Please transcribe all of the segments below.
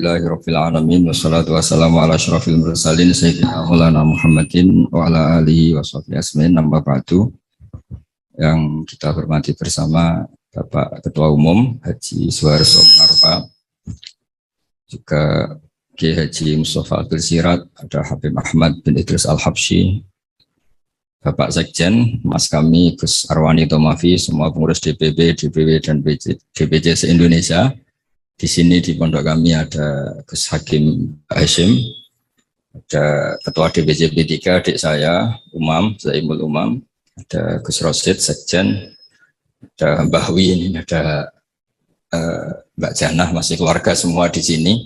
Alhamdulillahirabbil alamin wassalatu wassalamu ala asyrafil mursalin sayyidina Maulana Muhammadin wa ala alihi washabbihi asmin amma ba'du. Yang kita hormati bersama Bapak Ketua Umum Haji Suharso Munarfa, juga Kiai Haji Mustafa Abdul Sirat, ada Habib Ahmad bin Idris Al-Habsyi, Bapak Sekjen, Mas kami Gus Arwani Tomafi, semua pengurus DPB, DPW dan DPC se-Indonesia. Di sini di pondok kami ada Gus Hakim Hashim, ada Ketua DPC P3, adik saya, Umam, Zaimul Umam, ada Gus Rosid, Sekjen, ada Mbah Wi, ini ada Mbak Janah, masih keluarga semua di sini.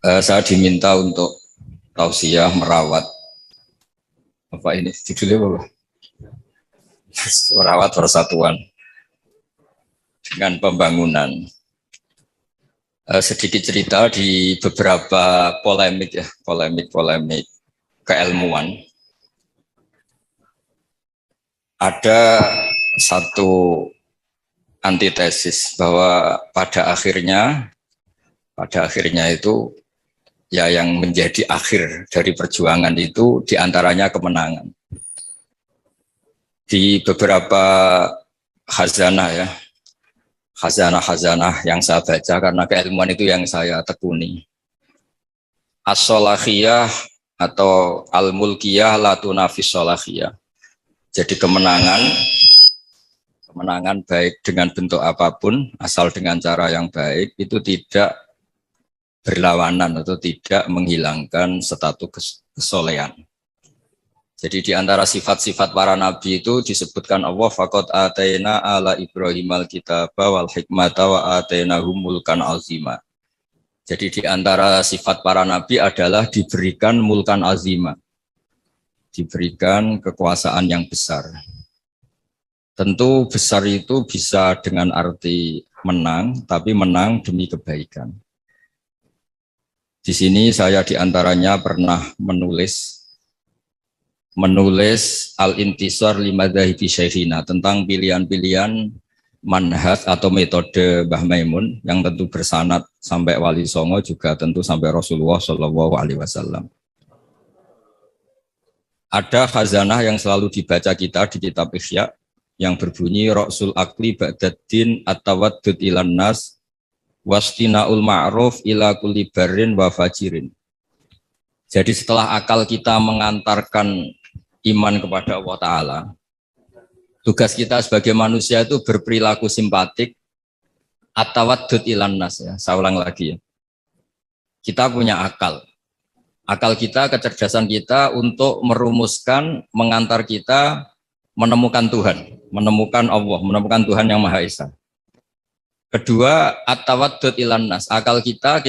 Saya diminta untuk tausiah merawat apa ini judulnya apa? Merawat persatuan dengan pembangunan. Sedikit cerita di beberapa polemik keilmuan. Ada satu antitesis bahwa pada akhirnya itu ya yang menjadi akhir dari perjuangan itu diantaranya kemenangan. Di beberapa khazanah yang saya baca, karena keilmuan itu yang saya tekuni. As-sholahiyah atau al-mulkiyah la tunafis sholahiyah. Jadi kemenangan baik dengan bentuk apapun, asal dengan cara yang baik, itu tidak berlawanan atau tidak menghilangkan status kesolehan. Jadi di antara sifat-sifat para nabi itu disebutkan Allah faqad ataina ala Ibrahimal kitaba wal hikmata wa atainahum mulkan azima. Jadi di antara sifat para nabi adalah diberikan mulkan azima. Diberikan kekuasaan yang besar. Tentu besar itu bisa dengan arti menang, tapi menang demi kebaikan. Di sini saya diantaranya pernah menulis al-intisar limadzahibi syekhina tentang pilihan-pilihan manhaj atau metode Mbah Maimun yang tentu bersanad sampai Wali Songo, juga tentu sampai Rasulullah Shallallahu Alaihi Wasallam. Ada khazanah yang selalu dibaca kita di kitab Ihya yang berbunyi Ra'sul Akli Ba'daddin at-tawaddud ilan nas wastina'ul ma'ruf ila kulli barrin wa fajirin. Jadi setelah akal kita mengantarkan iman kepada Allah Ta'ala, tugas kita sebagai manusia itu berperilaku simpatik at-tawaddud ilan nas, ya. Saya ulang lagi ya. Kita punya akal. Akal kita, kecerdasan kita untuk merumuskan, mengantar kita menemukan Tuhan, menemukan Allah, menemukan Tuhan yang Maha Esa. Kedua, at-tawaddud ilan nas. Akal kita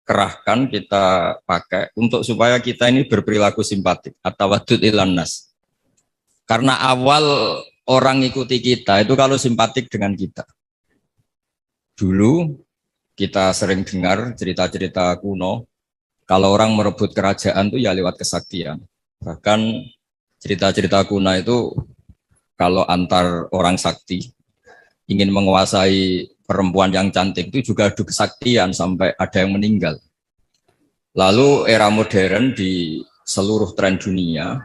kerahkan, kita pakai untuk supaya kita ini berperilaku simpatik, at-tawaddud ilan nas. Karena awal orang ikuti kita itu kalau simpatik dengan kita. Dulu kita sering dengar cerita-cerita kuno, kalau orang merebut kerajaan itu ya lewat kesaktian. Bahkan cerita-cerita kuno itu kalau antar orang sakti ingin menguasai perempuan yang cantik itu juga adu kesaktian sampai ada yang meninggal. Lalu era modern di seluruh tren dunia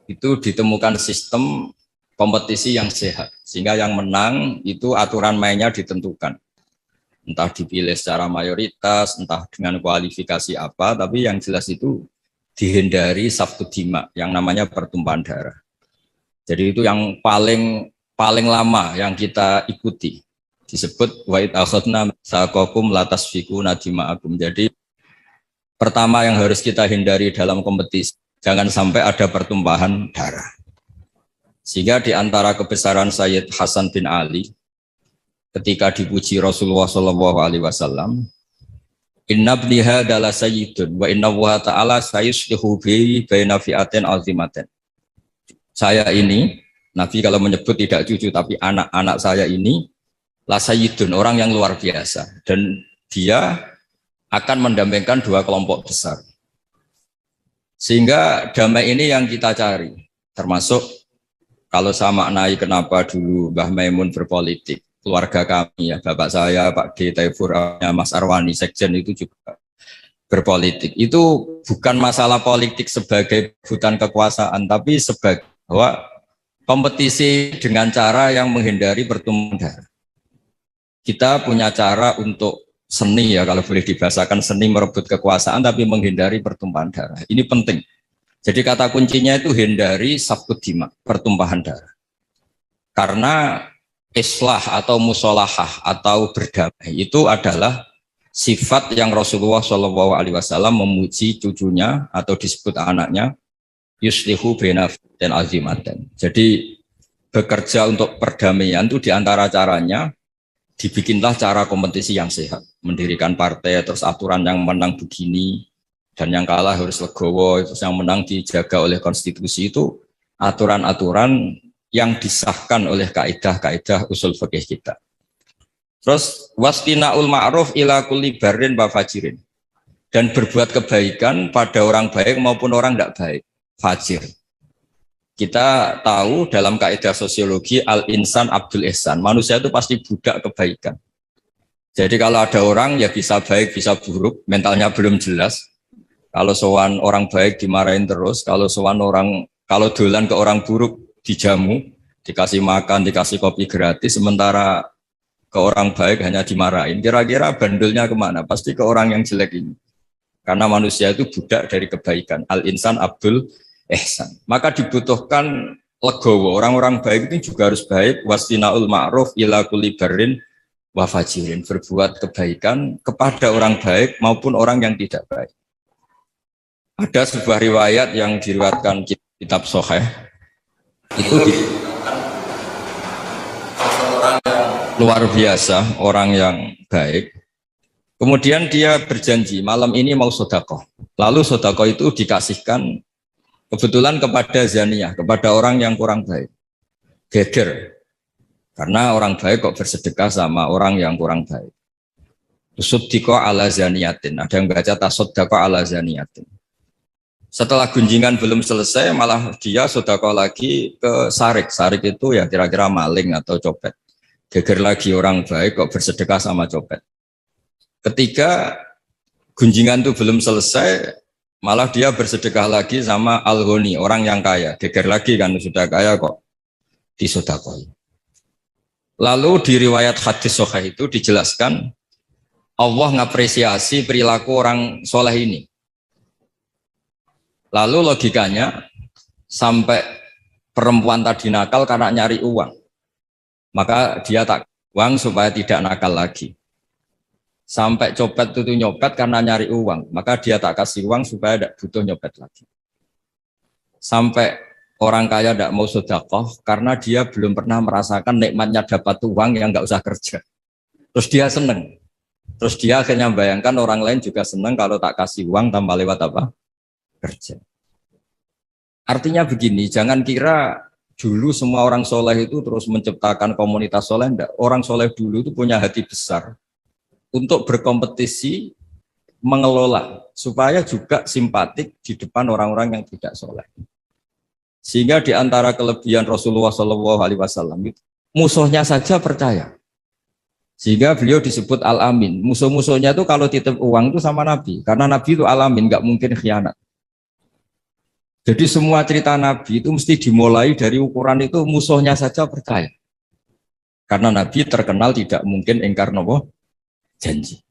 itu ditemukan sistem kompetisi yang sehat, sehingga yang menang itu aturan mainnya ditentukan. Entah dipilih secara mayoritas, entah dengan kualifikasi apa, tapi yang jelas itu dihindari safku dima, yang namanya pertumpahan darah. Jadi itu yang paling lama yang kita ikuti. Disebut wa'id akhadna saqakum latasfiku nadima'akum. Jadi pertama yang harus kita hindari dalam kompetisi, jangan sampai ada pertumpahan darah. Sehingga di antara kebesaran Sayyid Hasan bin Ali ketika dipuji Rasulullah Shallallahu Alaihi Wasallam, Inna bni hadza la sayyidun wa inna Allah Ta'ala sayuslihu bi baina fi'atin azimatin. Saya ini, Nabi kalau menyebut tidak cucu tapi anak-anak saya ini la sayyidun, orang yang luar biasa, dan dia akan mendampingkan dua kelompok besar. Sehingga damai ini yang kita cari, termasuk kalau saya maknai kenapa dulu Mbah Maimun berpolitik. keluarga kami ya, bapak saya, Pak D. Taifur, Mas Arwani, Sekjen itu juga berpolitik. Itu bukan masalah politik sebagai rebutan kekuasaan, tapi sebagai bahwa kompetisi dengan cara yang menghindari pertumpahan darah. Kita punya cara untuk seni ya, kalau boleh dibahasakan seni merebut kekuasaan tapi menghindari pertumpahan darah. Ini penting. Jadi kata kuncinya itu hindari safkut dima, pertumpahan darah. Karena islah atau musolahah atau berdamai itu adalah sifat yang Rasulullah SAW memuji cucunya atau disebut anaknya yuslihu baina dan azimatan. Jadi bekerja untuk perdamaian itu diantara caranya dibikinlah cara kompetisi yang sehat, mendirikan partai terus aturan yang menang begini dan yang kalah harus legowo, terus yang menang dijaga oleh konstitusi, itu aturan-aturan yang disahkan oleh kaidah-kaidah usul fikih kita. Terus wastina'ul ma'ruf ila kulli barrin wa fajirin, dan berbuat kebaikan pada orang baik maupun orang tidak baik, fajir. Kita tahu dalam kaidah sosiologi al-insan abdul ihsan, manusia itu pasti budak kebaikan. Jadi kalau ada orang ya bisa baik bisa buruk, mentalnya belum jelas. Kalau sowan orang baik dimarahin terus, kalau dolan ke orang buruk dijamu, dikasih makan, dikasih kopi gratis, sementara ke orang baik hanya dimarahin. Kira-kira bandulnya kemana? Pasti ke orang yang jelek ini. Karena manusia itu budak dari kebaikan. Al-insan abdul ihsan. Maka dibutuhkan legowo. Orang-orang baik itu juga harus baik. Wastina'ul ma'ruf ila kulli barrin wa fajirin. Berbuat kebaikan kepada orang baik maupun orang yang tidak baik. Ada sebuah riwayat yang diriwayatkan kitab Sahih. Itu luar biasa, orang yang baik. Kemudian dia berjanji malam ini mau sedekah. Lalu sedekah itu dikasihkan kebetulan kepada zaniyah, kepada orang yang kurang baik. Geger. Karena orang baik kok bersedekah sama orang yang kurang baik. Tusuddiqa ala zaniyatin. Ada yang baca tasoddaqa ala zaniyatin. Setelah gunjingan belum selesai, malah dia sedekah lagi ke sarik. Sarik itu ya kira-kira maling atau copet. Geger lagi orang baik kok bersedekah sama copet. Ketika gunjingan itu belum selesai, malah dia bersedekah lagi sama al-ghani, orang yang kaya. Geger lagi kan sudah kaya kok disedekahi. Lalu di riwayat hadis sahih itu dijelaskan Allah ngapresiasi perilaku orang soleh ini. Lalu logikanya sampai perempuan tadi nakal karena nyari uang. Maka dia tak uang supaya tidak nakal lagi. Sampai copet itu nyopet karena nyari uang, maka dia tak kasih uang supaya tidak butuh nyopet lagi. Sampai orang kaya tidak mau sedekah karena dia belum pernah merasakan nikmatnya dapat uang yang nggak usah kerja. Terus dia seneng. Terus dia akhirnya membayangkan orang lain juga seneng kalau tak kasih uang tanpa lewat apa? Kerja. Artinya begini, jangan kira dulu semua orang soleh itu terus menciptakan komunitas soleh. Enggak. Orang soleh dulu itu punya hati besar untuk berkompetisi mengelola supaya juga simpatik di depan orang-orang yang tidak soleh. Sehingga di antara kelebihan Rasulullah SAW musuhnya saja percaya. Sehingga beliau disebut Al-Amin. Musuh-musuhnya itu kalau titip uang itu sama Nabi, karena Nabi itu Al-Amin, nggak mungkin khianat. Jadi semua cerita Nabi itu mesti dimulai dari ukuran itu musuhnya saja percaya. Karena Nabi terkenal tidak mungkin ingkar nopo janji.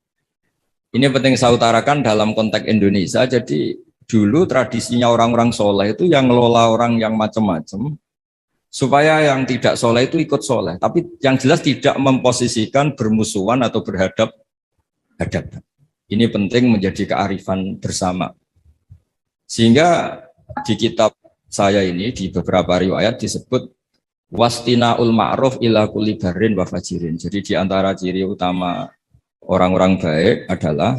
Ini penting saya utarakan dalam konteks Indonesia. Jadi dulu tradisinya orang-orang soleh itu yang ngelola orang yang macam-macam, supaya yang tidak soleh itu ikut soleh. Tapi yang jelas tidak memposisikan bermusuhan atau berhadap-hadapan. Ini penting menjadi kearifan bersama. Sehingga di kitab saya ini di beberapa riwayat disebut wastina'ul ma'ruf ila kulli barrin wa fajirin. Jadi di antara ciri utama orang-orang baik adalah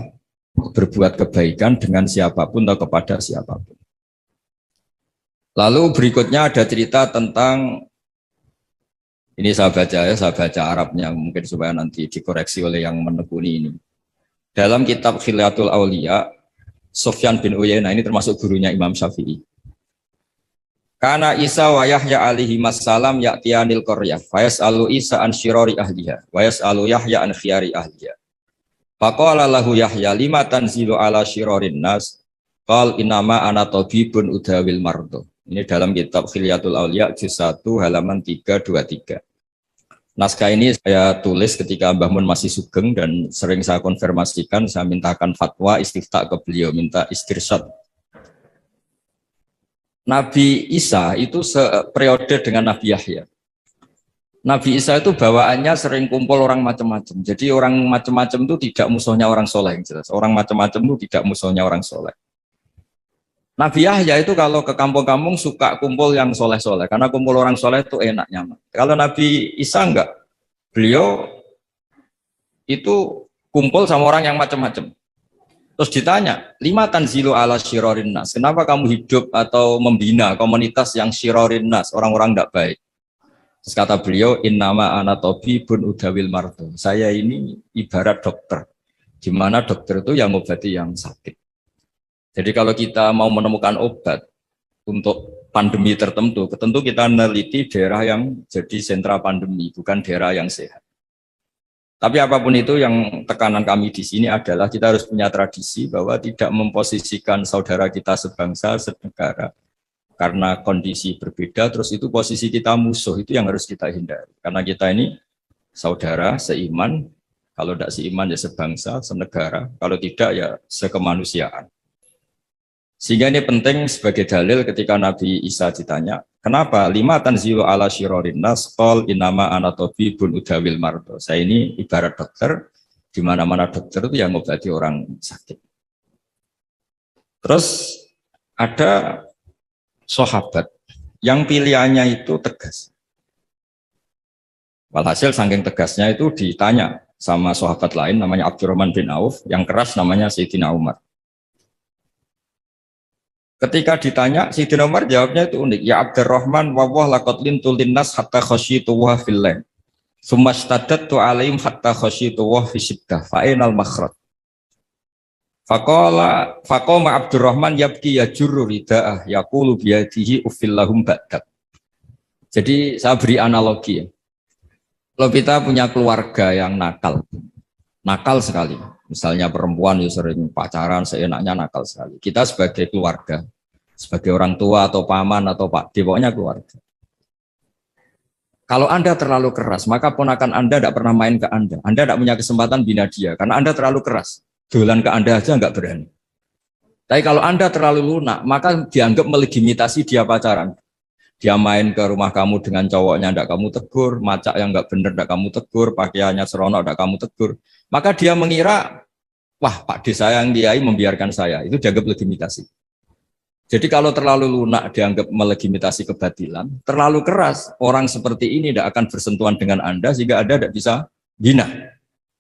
berbuat kebaikan dengan siapapun atau kepada siapapun. Lalu berikutnya ada cerita tentang, ini saya baca Arabnya mungkin supaya nanti dikoreksi oleh yang menekuni ini. Dalam kitab Khilyatul Auliya, Sufyan bin Uyainah ini termasuk gurunya Imam Syafi'i. Kana Isa wa Yahya alaihi wassalam ya'tiyanil qaryah fa yas'alu Isa an syirari ahliha wa yas'alu Yahya an khiyari ahliha. Faqala lahu Yahya lima tanzilu ala syirarin nas qal inama ana tabibun udawil mardo. Ini dalam kitab Khilyatul Auliya juz 1 halaman 323. Naskah ini saya tulis ketika Mbah Mun masih sugeng dan sering saya konfirmasikan, saya mintakan fatwa istifta ke beliau, minta istirsyad. Nabi Isa itu seperiode dengan Nabi Yahya. Nabi Isa itu bawaannya sering kumpul orang macam-macam. Jadi orang macam-macam itu tidak musuhnya orang soleh yang jelas. Orang macam-macam itu tidak musuhnya orang soleh. Nabi Yahya itu kalau ke kampung-kampung suka kumpul yang soleh-soleh. Karena kumpul orang soleh itu enak, nyaman. Kalau Nabi Isa enggak. Beliau itu kumpul sama orang yang macam-macam. Terus ditanya, lima tanzilu ala syirorin nas. Kenapa kamu hidup atau membina komunitas yang syirorin nas, orang-orang tidak baik? Terus kata beliau, innama ana tabibun udawil mardo. Saya ini ibarat dokter. Di mana dokter itu yang ngobati yang sakit. Jadi kalau kita mau menemukan obat untuk pandemi tertentu, tentu kita meneliti daerah yang jadi sentra pandemi, bukan daerah yang sehat. Tapi apapun itu, yang tekanan kami di sini adalah kita harus punya tradisi bahwa tidak memposisikan saudara kita sebangsa, senegara. Karena kondisi berbeda, terus itu posisi kita musuh, itu yang harus kita hindari. Karena kita ini saudara, seiman, kalau tidak seiman ya sebangsa, senegara, kalau tidak ya sekemanusiaan. Sehingga ini penting sebagai dalil ketika Nabi Isa ditanya, kenapa lima tanzilu ala syirorin nas qol inama ana tabibun udawil mardo. Saya ini ibarat dokter, di mana-mana dokter itu yang mengobati orang sakit. Terus ada sahabat yang pilihannya itu tegas. Walhasil saking tegasnya itu ditanya sama sahabat lain namanya Abdurrahman bin Auf, yang keras namanya Sayyidina Umar. Ketika ditanya, Sayyidina Umar jawabnya itu unik. Ya Abdurrahman, wawah laqad lintul linnas hatta khasyitu wa fillah. Summa stadadtu alaihim hatta khasyitu wa fi syiddah. Fa'inal makhraj. Faqama Abdurrahman yabki yajurru rida'ah yaqulu biyadihi ufillahum ba'dak. Jadi saya beri analogi ya. Kalau kita punya keluarga yang nakal sekali. Misalnya perempuan yang sering pacaran, seenaknya nakal sekali. Kita sebagai keluarga, sebagai orang tua atau paman atau pak, pokoknya keluarga. Kalau Anda terlalu keras, maka ponakan Anda tidak pernah main ke Anda. Anda tidak punya kesempatan bina dia, karena Anda terlalu keras. Dolan ke Anda aja nggak berani. Tapi kalau Anda terlalu lunak, maka dianggap melegitimasi dia pacaran. Dia main ke rumah kamu dengan cowoknya, tidak kamu tegur, macak yang nggak benar, tidak kamu tegur, pakaiannya seronok, tidak kamu tegur. Maka dia mengira, wah Pak D saya yang diai membiarkan saya, itu dianggap legitimasi. Jadi kalau terlalu lunak dianggap melegitimasi kebatilan, terlalu keras, orang seperti ini tidak akan bersentuhan dengan Anda, sehingga Anda tidak bisa bina.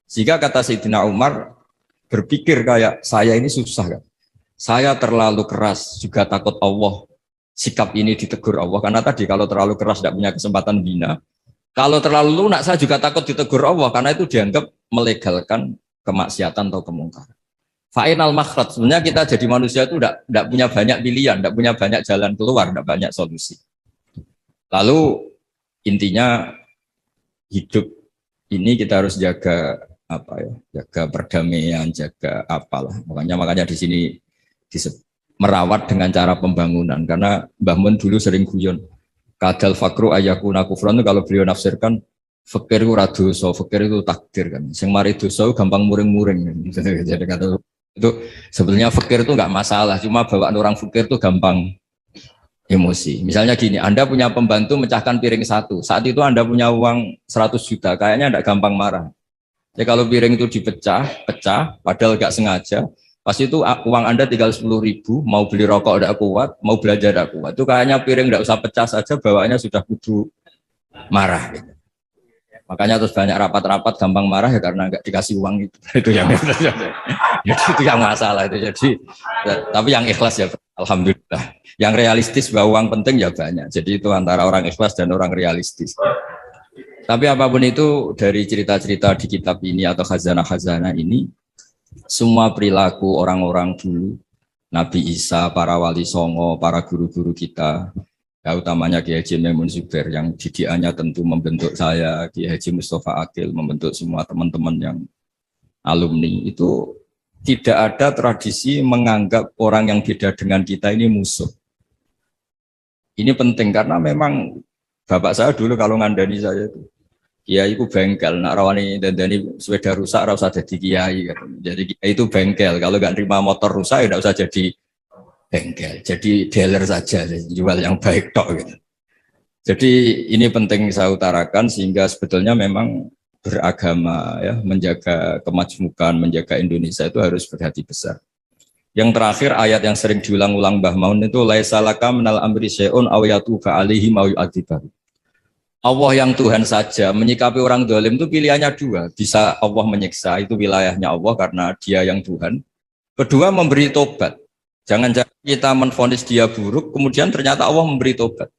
Sehingga kata Sayyidina Umar, berpikir kayak saya ini susah kan. Saya terlalu keras, juga takut Allah. Sikap ini ditegur Allah, karena tadi kalau terlalu keras tidak punya kesempatan bina. Kalau terlalu lunak saya juga takut ditegur Allah, karena itu dianggap melegalkan kemaksiatan atau kemungkaran. Fa'inal makhraj, sebenarnya kita jadi manusia itu tidak punya banyak pilihan, tidak punya banyak jalan keluar, tidak banyak solusi. Lalu intinya hidup ini kita harus jaga jaga perdamaian, jaga apalah. Makanya di sini merawat dengan cara pembangunan, karena Mbah Mun dulu sering guyon. Kadal fakru ayakuna kufran itu kalau beliau nafsirkan fakir itu radoso, fakir itu takdir kan. Sing mari dosa gampang muring-muring. Jadi kata itu sebenarnya fakir itu enggak masalah, cuma bawaan orang fakir itu gampang emosi. Misalnya gini, Anda punya pembantu mecahkan piring satu, saat itu Anda punya uang 100 juta, kayaknya enggak gampang marah. Ya kalau piring itu pecah, padahal enggak sengaja, pas itu uang Anda tinggal 10.000, mau beli rokok enggak kuat, mau belanja enggak kuat, itu kayaknya piring enggak usah pecah saja, bawaannya sudah kudu marah. Gitu. Makanya terus banyak rapat-rapat gampang marah ya karena enggak dikasih uang itu. Itu yang itu yang masalah itu. Jadi tapi yang ikhlas ya alhamdulillah. Yang realistis bahwa uang penting ya banyak. Jadi itu antara orang ikhlas dan orang realistis. Tapi apapun itu dari cerita-cerita di kitab ini atau khazanah-khazanah ini, semua perilaku orang-orang dulu, Nabi Isa, para wali songo, para guru-guru kita, Ya, utamanya Kiai Haji Maimun Zubair yang didikannya tentu membentuk saya, Kiai Haji Mustafa Akil membentuk semua teman-teman yang alumni itu tidak ada tradisi menganggap orang yang beda dengan kita ini musuh. Ini penting karena memang bapak saya dulu kalau ngandani saya itu kiai itu bengkel, nak rawani dandani sepeda rusak ora usah jadi kiai gitu. Jadi kiai itu bengkel, kalau nggak terima motor rusak ya nggak usah jadi bengkel, jadi dealer saja, jual yang baik tok gitu. Jadi ini penting saya utarakan sehingga sebetulnya memang beragama ya, menjaga kemajmukan, menjaga Indonesia itu harus berhati besar. Yang terakhir ayat yang sering diulang-ulang Mbah Maun itu laisalaka minal amri syai'un aw yatufa alaihim aw yu'adzibahu. Allah yang Tuhan saja menyikapi orang dolim itu pilihannya dua, bisa Allah menyiksa itu wilayahnya Allah karena dia yang Tuhan. Kedua memberi tobat. Jangan-jangan kita menvonis dia buruk, kemudian ternyata Allah memberi tobat.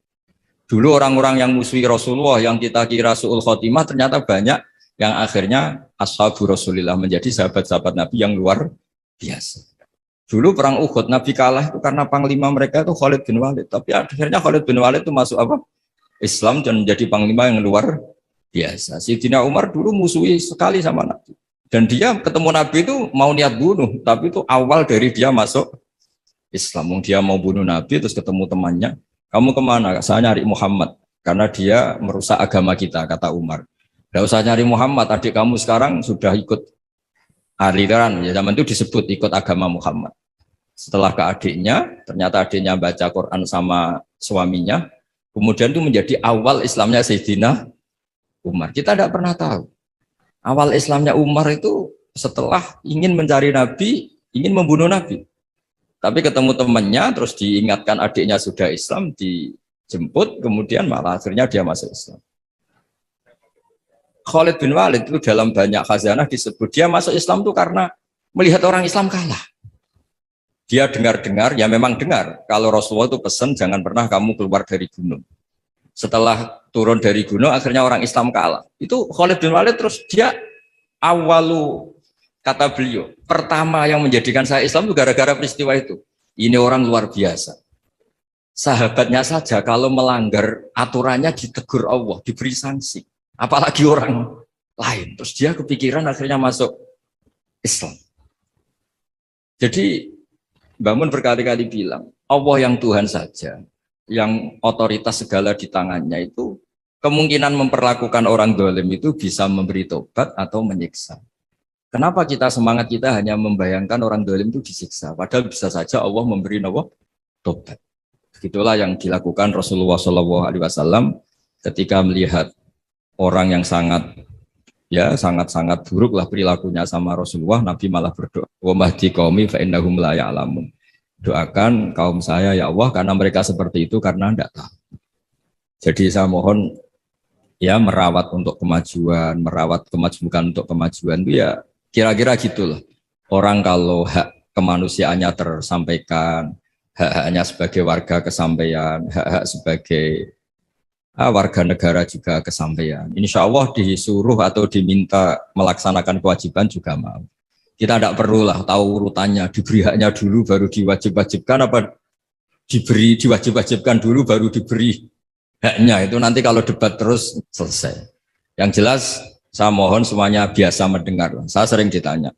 Dulu orang-orang yang musuhi Rasulullah, yang kita kira su'ul khotimah, ternyata banyak yang akhirnya ashabu Rasulillah, menjadi sahabat-sahabat Nabi yang luar biasa. Dulu perang Uhud, Nabi kalah itu karena panglima mereka itu Khalid bin Walid. Tapi akhirnya Khalid bin Walid itu masuk apa? Islam dan menjadi panglima yang luar biasa. Sayyidina Umar dulu musuhi sekali sama Nabi. Dan dia ketemu Nabi itu mau niat bunuh, tapi itu awal dari dia masuk Islam. Dia mau bunuh Nabi, terus ketemu temannya. Kamu kemana? Saya nyari Muhammad. Karena dia merusak agama kita, kata Umar. Tidak usah nyari Muhammad, adik kamu sekarang sudah ikut aliran. Ya, zaman itu disebut ikut agama Muhammad. Setelah ke adiknya, ternyata adiknya baca Quran sama suaminya. Kemudian itu menjadi awal Islamnya Sayyidina Umar. Kita tidak pernah tahu. Awal Islamnya Umar itu setelah ingin mencari Nabi, ingin membunuh Nabi. Tapi ketemu temannya, terus diingatkan adiknya sudah Islam, dijemput, kemudian malah akhirnya dia masuk Islam. Khalid bin Walid itu dalam banyak khazanah disebut, dia masuk Islam itu karena melihat orang Islam kalah. Dia dengar-dengar, ya memang dengar, kalau Rasulullah itu pesan, jangan pernah kamu keluar dari gunung. Setelah turun dari gunung, akhirnya orang Islam kalah. Itu Khalid bin Walid, terus dia awalu, kata beliau, pertama yang menjadikan saya Islam itu gara-gara peristiwa itu. Ini orang luar biasa. Sahabatnya saja kalau melanggar aturannya ditegur Allah, diberi sanksi. Apalagi orang lain. Terus dia kepikiran akhirnya masuk Islam. Jadi Mbah Mun berkali-kali bilang, Allah yang Tuhan saja, yang otoritas segala di tangannya itu, kemungkinan memperlakukan orang dolim itu bisa memberi tobat atau menyiksa. Kenapa semangat kita hanya membayangkan orang dolim itu disiksa, padahal bisa saja Allah memberi tobat. Begitulah yang dilakukan Rasulullah SAW ketika melihat orang yang sangat buruk lah perilakunya sama Rasulullah. Nabi malah berdoa, wa mahdi qaumi fa innahum la ya'lamun. Doakan kaum saya ya Allah karena mereka seperti itu karena tidak tahu. Jadi saya mohon ya merawat untuk kemajuan, merawat kemajuan untuk kemajuan itu ya kira-kira gitulah. Orang kalau hak kemanusiaannya tersampaikan, hak-haknya sebagai warga kesampaian, hak-hak sebagai warga negara juga kesampaian. Insya Allah disuruh atau diminta melaksanakan kewajiban juga mau. Kita tidak perlulah tahu urutannya, diberi haknya dulu baru diwajib-wajibkan, apa diwajib-wajibkan dulu baru diberi haknya. Itu nanti kalau debat terus selesai. Yang jelas saya mohon semuanya biasa mendengar. Saya sering ditanya,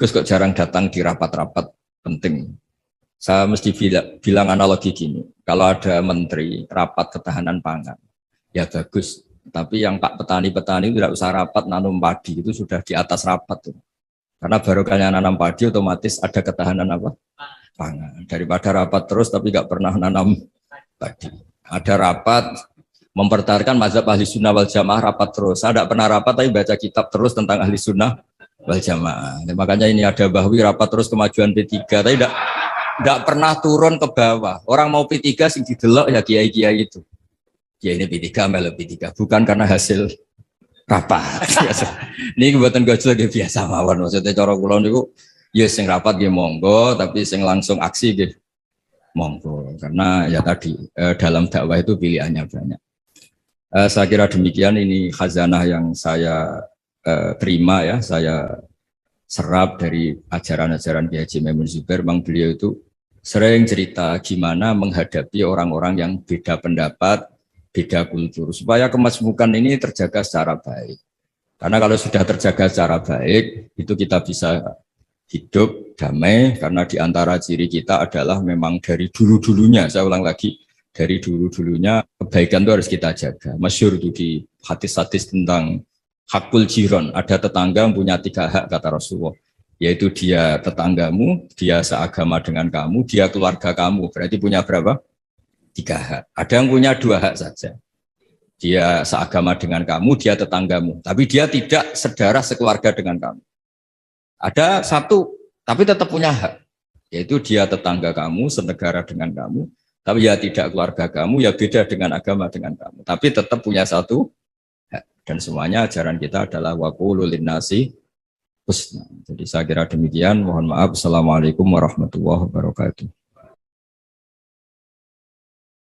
Gus kok jarang datang di rapat-rapat penting. Saya mesti bilang analogi gini, kalau ada menteri rapat ketahanan pangan, ya bagus. Tapi yang Pak petani-petani tidak usah rapat nanam padi, itu sudah di atas rapat tuh. Karena barokahnya nanam padi otomatis ada ketahanan apa? Pangan. Daripada rapat terus tapi nggak pernah nanam padi. Ada rapat mempertahankan mazhab ahli sunnah wal jamaah rapat terus. Saya tidak pernah rapat tapi baca kitab terus tentang ahli sunnah wal jamaah. Nah, makanya ini ada Bahwi rapat terus kemajuan P3 tapi tidak pernah turun ke bawah. Orang mau P3 sing didelok ya kiai-kiai itu. Ya ini P3 melu P3 bukan karena hasil rapat. Ini kebuatan gojol biasa mawon. Maksudnya cara kula niku ya sing rapat nggih monggo tapi sing langsung aksi nggih monggo. Karena ya tadi dalam dakwah itu pilihannya banyak. Saya kira demikian ini khazanah yang saya terima ya, saya serap dari ajaran-ajaran Kiai Haji Maimun Zubair. Bang beliau itu sering cerita gimana menghadapi orang-orang yang beda pendapat, beda kultur, supaya kemasmukan ini terjaga secara baik. Karena kalau sudah terjaga secara baik, itu kita bisa hidup damai, karena di antara ciri kita adalah memang dari dulu-dulunya, saya ulang lagi, dari dulu-dulunya kebaikan itu harus kita jaga. Masyhur itu di hadis-hadis tentang hakul jiron, ada tetangga yang punya 3 hak kata Rasulullah, yaitu dia tetanggamu, dia seagama dengan kamu, dia keluarga kamu, berarti punya berapa? 3 hak. Ada yang punya 2 hak saja. Dia seagama dengan kamu, dia tetanggamu, tapi dia tidak sedarah sekeluarga dengan kamu. Ada satu, tapi tetap punya hak, yaitu dia tetangga kamu, senegara dengan kamu, tapi ya tidak keluarga kamu, ya beda dengan agama dengan kamu, tapi tetap punya satu hak. Dan semuanya ajaran kita adalah waqulu linnasi husna. Jadi saya kira demikian. Mohon maaf. Assalamualaikum warahmatullahi wabarakatuh.